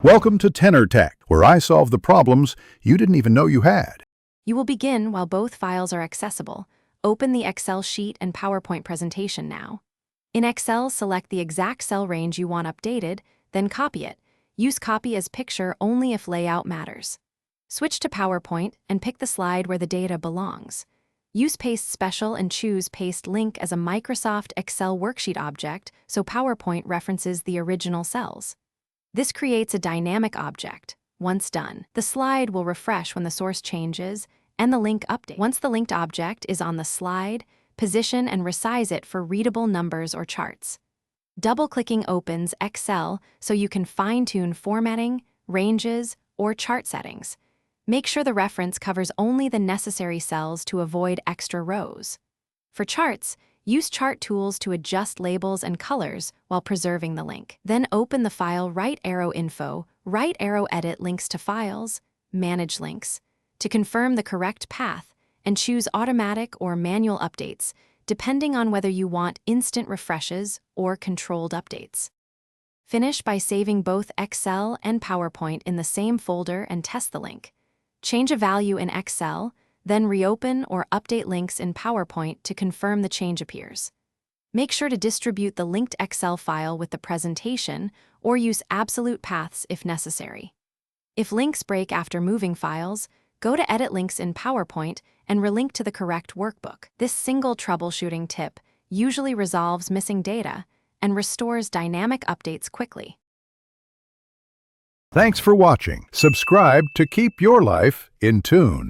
Welcome to Tenor Tech, where I solve the problems you didn't even know you had. You will begin while both files are accessible. Open the Excel sheet and PowerPoint presentation now. In Excel, select the exact cell range you want updated, then copy it. Use copy as picture only if layout matters. Switch to PowerPoint and pick the slide where the data belongs. Use Paste Special and choose Paste Link as a Microsoft Excel worksheet object so PowerPoint references the original cells. This creates a dynamic object. Once done, the slide will refresh when the source changes and the link updates. Once the linked object is on the slide, position and resize it for readable numbers or charts. Double-clicking opens Excel so you can fine-tune formatting, ranges, or chart settings. Make sure the reference covers only the necessary cells to avoid extra rows. For charts, use chart tools to adjust labels and colors while preserving the link. Then open the file Right Arrow Info, Right Arrow Edit Links to Files, Manage Links, to confirm the correct path, and choose Automatic or Manual Updates, depending on whether you want instant refreshes or controlled updates. Finish by saving both Excel and PowerPoint in the same folder and test the link. Change a value in Excel, then reopen or update links in PowerPoint to confirm the change appears. Make sure to distribute the linked Excel file with the presentation or use absolute paths if necessary. If links break after moving files, go to Edit Links in PowerPoint and relink to the correct workbook. This single troubleshooting tip usually resolves missing data and restores dynamic updates quickly. Thanks for watching. Subscribe to keep your life in tune.